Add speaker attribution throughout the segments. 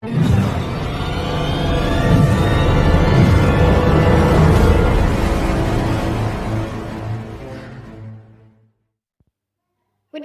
Speaker 1: វី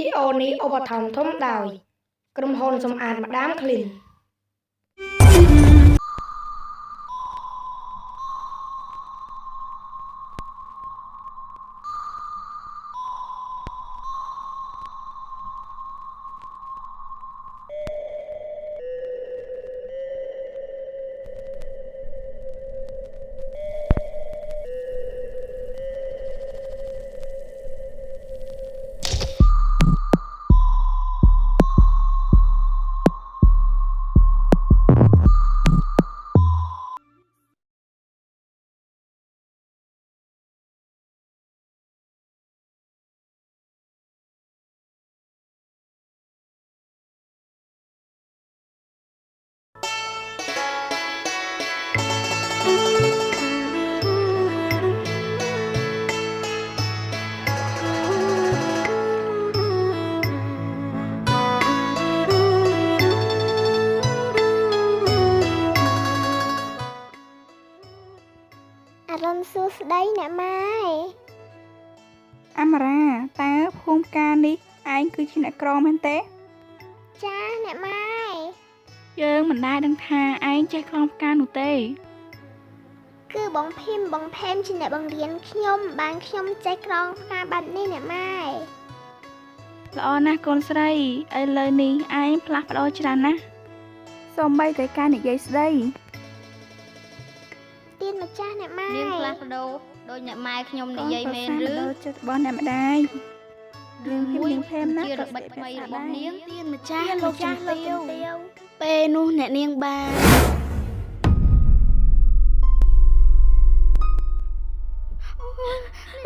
Speaker 1: ដេអូនេះឧបត្ថម្ភធំដោយក្រុមហ៊ុនសម្អាតម្ដាម Clean
Speaker 2: អារម្មណ៍សួស្ដីអ្នកម៉ែ
Speaker 3: អាម៉ារ៉ាតើភូមិការនេះឯងគឺជាអ្នកក្រមែនទេ
Speaker 2: ចាអ្នកម៉ែ
Speaker 3: យើងមិនដែលដឹងថាឯងចេះក្រងផ្កានោះទេ
Speaker 2: គឺបងភីមជាអ្នកបង្រៀនខ្ញុំបានខ្ញុំចេះក្រងផ្កាបែបនេះអ្នកម៉ែ
Speaker 3: ល្អណាស់កូនស្រីឥឡូវនេះឯងផ្លាស់ប្ដូរច្រើនណាស់សូម្បីតែការនិយាយស្ដី
Speaker 2: ទៀនម្ចាស់អ្នកម៉ែ
Speaker 4: នាងផ្លាស់ប្ដូរដោយអ្នកម៉ែខ្ញុំនិយាយមែនឬ
Speaker 3: ចិត្តរបស់អ្នកម្ដាយរឿងនាងភេមណា
Speaker 4: ជារបិចថ្មីរបស់នាង
Speaker 2: ទៀនម្ចាស់លោកជំទាវ
Speaker 4: ពេលនោះអ្នកនាងបាន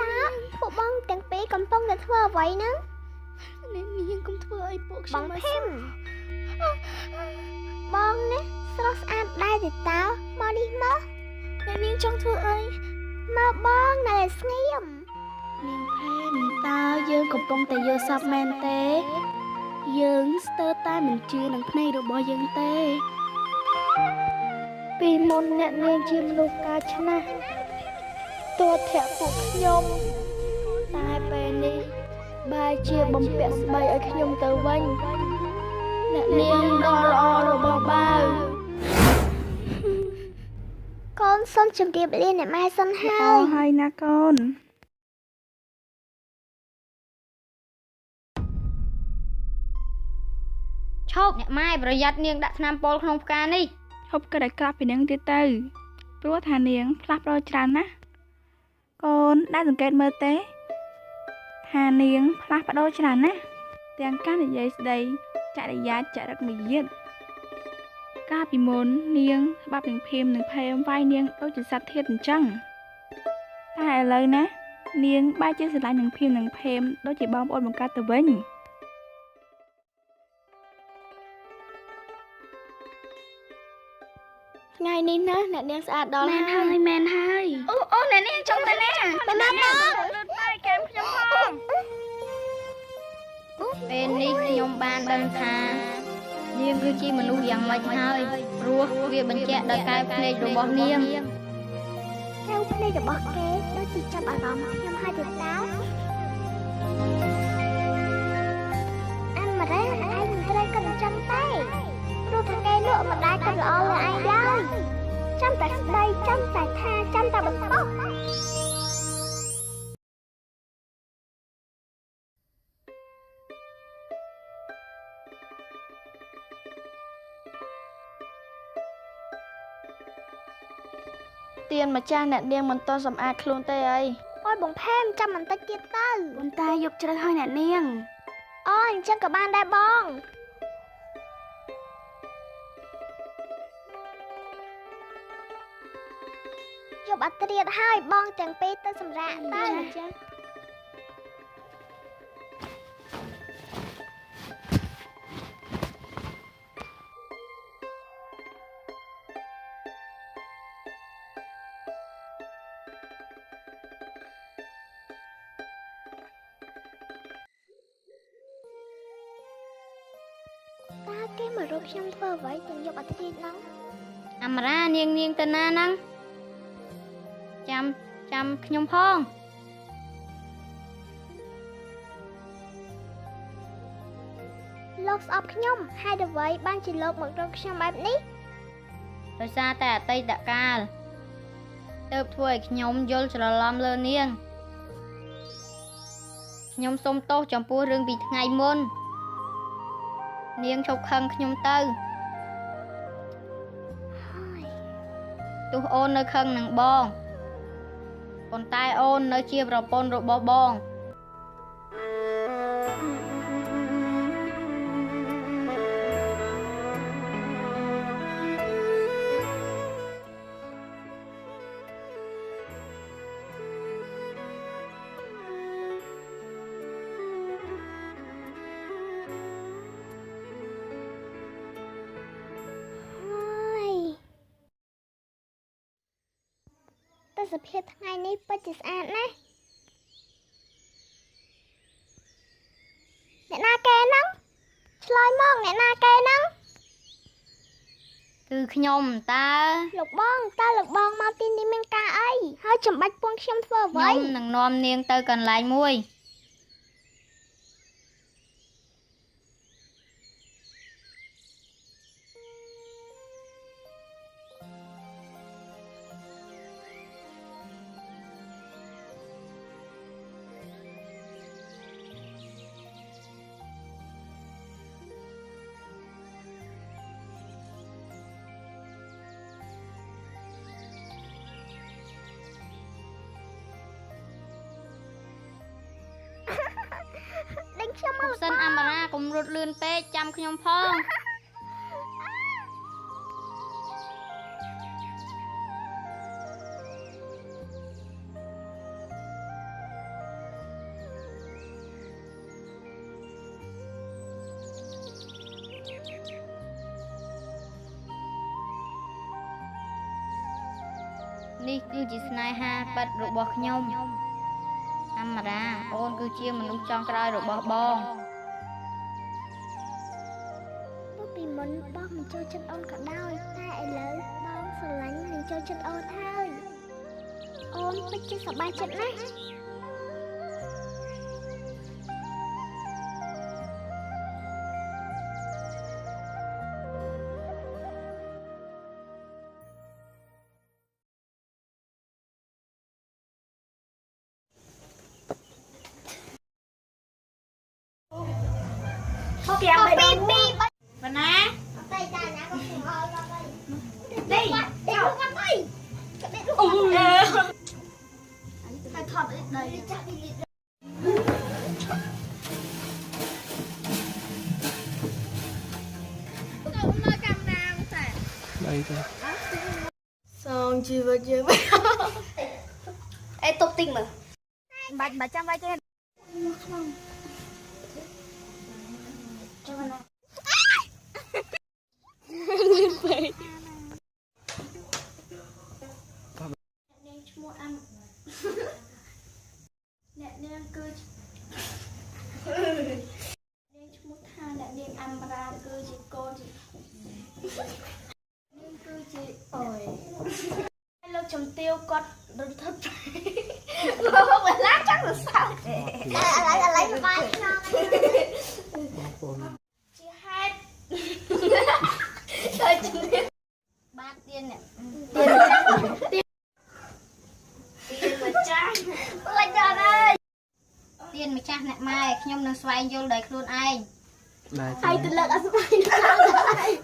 Speaker 2: តើពួកបងទាំងពីរកំពុងតែធ្វើអ្វីហ្នឹង
Speaker 4: អ្នកនាងកុំធ្វើឲ្យពួកខ្ញុំ
Speaker 2: បងភីមបងនេះស្រស់ស្អាតដែរទេតើមកនេះមក
Speaker 4: អ្នកនាងចង់ធ្វើអី
Speaker 2: មកបងនៅស្ងៀម
Speaker 4: នាងភេមតើយើងកំពុងតែយល់សប្តិមែនទេយើងស្ទើរតែមិនជឿនឹងភ្នែករបស់យើងទេ
Speaker 2: ពីមុនអ្នកនាងជាមនុស្សកាឆ្នះទោះធាក់ពួកខ្ញុំ
Speaker 4: តែពេលនេះបែរជាបំពាក់ស្បៃឲ្យខ្ញុំទៅវិញអ្នកនាងដ៏ល្អរបស់បាវ
Speaker 2: កូនសូមជម្រាបលាអ្នកម៉ែសិន
Speaker 3: ហើយណាកូន
Speaker 4: ឈប់អ្នកម៉ែប្រយ័ត្ននាងដាក់ថ្នាំពុលក្នុងផ្កានេះ
Speaker 3: ឈប់គិតឲ្យក្រៅពីនឹងទៀតទៅព្រោះថានាងផ្លាស់ប្ដូរច្រើនណាស់កូនដែលសង្កេតមើលទេថានាងផ្លាស់ប្ដូរច្រើនណាស់ទាំងការនិយាយស្ដីចរិយាចរិតមាយាទកាលពីមុននាងស្បាប់នឹងភេមវាយនាងដូចជាសត្វធាតុអញ្ចឹងតែឥឡូវណានាងបែរជាស្រឡាញ់នឹងភេមដូចជាបងប្អូនបង្កើតទៅវិញ
Speaker 4: ថ្ងៃនេះណាអ្នកនាងស្អាតដល់
Speaker 3: ហើយមែនហើយ
Speaker 4: អូអ្នកនាងចង់ទៅណា
Speaker 2: ទៅណាបង
Speaker 3: លឿនទៅកែមខ្ញុំផង
Speaker 4: ពេលនេះខ្ញុំបានដឹងថានាងគឺជាមនុស្សយ៉ាងម៉េចហើយព្រោះវាបញ្ជាក់ដោយកែវភ្នែករបស់នាង
Speaker 2: កែវភ្នែករបស់គេដូចជាចាប់អារម្មណ៍ខ្ញុំហើយទៅតើអាម៉ារ៉ាឯងមិនត្រូវគិតអញ្ចឹងទេព្រោះថាគេលក់មិនដែលគិតល្អលើឯងឡើយចាំតែស្ដីចាំតែថាចាំតែបន្ទោស
Speaker 4: ទៀនម្ចាស់អ្នកនាងមិនទាន់សម្អាតខ្លួនទេអី
Speaker 2: អូយបងផែមចាំបន្តិចទៀតទៅ
Speaker 4: ប៉ុន្តែយកជ្រៅឲ្យអ្នកនាង
Speaker 2: អូយអញ្ចឹងក៏បានដែរបងយកអត់ត្រៀតហើយបងទាំងពីរទៅសម្រាកទៅចា គេមករកខ្ញុំធ្វើអ្វីទាំងយកអធិរាជហ្នឹង
Speaker 4: អាម៉ារ៉ានាងទៅណាហ្នឹងចាំខ្ញុំផង
Speaker 2: លោកស្អប់ខ្ញុំហេតុអ្វីបានជាលោកមករកខ្ញុំបែបនេះ
Speaker 4: ដោយសារតែអតីតកាលទើបធ្វើឲ្យខ្ញុំយល់ច្រឡំលើនាងខ្ញុំសូមទោសចំពោះរឿងពីថ្ងៃមុននាងឈប់ខឹងខ្ញុំទៅទោះអូននៅខឹងនឹងបងប៉ុន្តែអូននៅជាប្រពន្ធរបស់បង
Speaker 2: តែសភាពថ្ងៃនេះពិតជាស្អាតណាស់អ្នកណាគេហ្នឹងឆ្លើយមកអ្នកណាគេហ្នឹង
Speaker 4: គឺខ្ញុំតើ
Speaker 2: លោកបងតើលោកបងមកទីនេះមានការអីហើយចាំបាច់ពងខ្ញុំធ្វើអ្វី
Speaker 4: ខ្ញុំនឹងនាំនាងទៅកន្លែងមួយ
Speaker 2: ដេញខ្ញុំមក
Speaker 4: សិនអាម៉ារ៉ាកុំរត់លឿនពេកចាំខ្ញុំផង នេះគឺជាស្នេហាពិតរបស់ខ្ញុំអាម៉ារ៉ាអូនគឺជាមនុស្សចុងក្រោយរបស់បង
Speaker 2: ពីមុនបងមិនចូលចិត្តអូនក៏ដោយតែឥឡូវបងស្រឡាញ់និងចូលចិត្តអូនហើយអូនពិតជាសប្បាយចិត្តណាស់
Speaker 1: Không kìa mày đâu
Speaker 4: Vân Á
Speaker 2: Đây ta nhá con cùng ơi con đây.
Speaker 1: Đây
Speaker 2: Đây con con đây.
Speaker 1: Phải thật đấy
Speaker 2: Đi chạy đi.
Speaker 5: Đây thôi.
Speaker 1: Xong chưa bao giờ Ê tốt tinh mà Bà chăm vai trên chồng tiêu con đừng thất không phải lát chắc là sao
Speaker 2: Lấy vai cho
Speaker 1: chị hát thôi chị
Speaker 4: ba tiên nè
Speaker 1: tiền mà trai
Speaker 2: Lên trời ơi.
Speaker 4: tiên mà cha nè maiខ្ញុំនឹងស្វែងយល់ដោយខ្លួនឯង
Speaker 5: Đây.
Speaker 2: Ai tự lực ở số này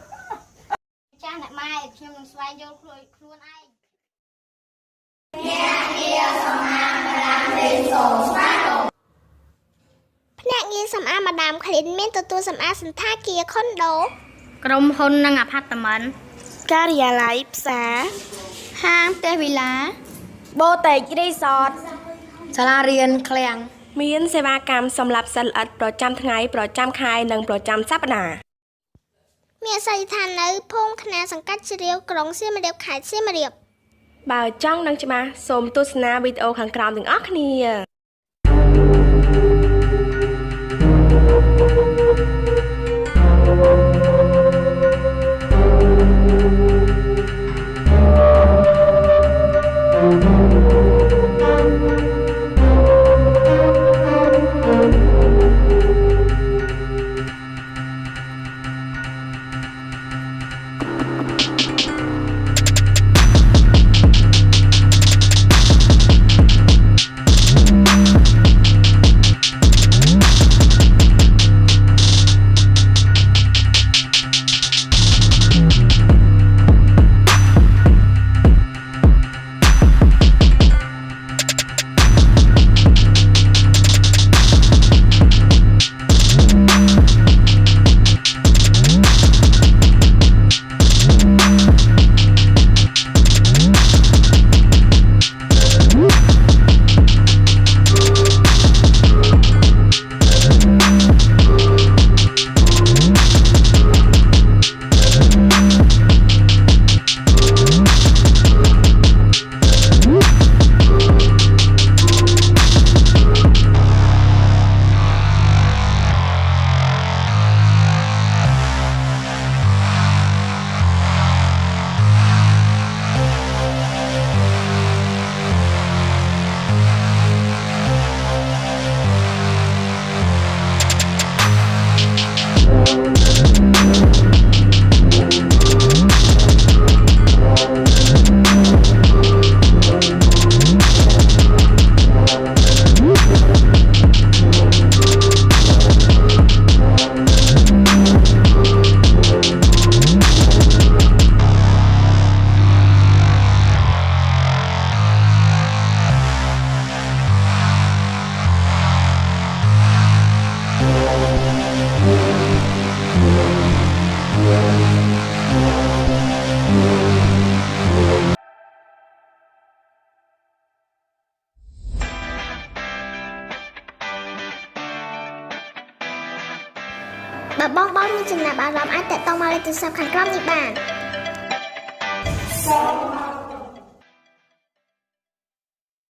Speaker 4: ចាស់អ្នកម៉ែខ្ញុំនឹងស្វែងយល់ខ្លួនឯង
Speaker 2: ភ្នាក់ងារសម្អាតម៉ាដាមឃ្លីនមានទទួលសម្អាតសន្តាគារខុនដូ
Speaker 4: ក្រុមហ៊ុននិងអាផាតមិន
Speaker 1: ការិយាល័យផ្សារ
Speaker 4: ហាងផ្ទះវិឡា
Speaker 1: បូតេករីសតសាលារៀនឃ្លាំងមានសេវាកម្មសម្រាប់សិស្សល្អិតប្រចាំថ្ងៃប្រចាំខែនិងប្រចាំសប្តាហ៍
Speaker 2: មានអាសយដ្ឋាននៅភូមិខ្នាសង្កាត់ជ្រាវក្រុងសៀមរាបខេត្តសៀមរាប
Speaker 1: បើចង់ដឹងច្បាស់សូមទស្សនាវីដេអូខាងក្រោមទាំងអស់គ្នា
Speaker 2: បើបងមានចំណាប់អារម្មណ៍អាចតាក់ទងមកលេខទូរស័ព្ទខាងក្រោមនេះបាន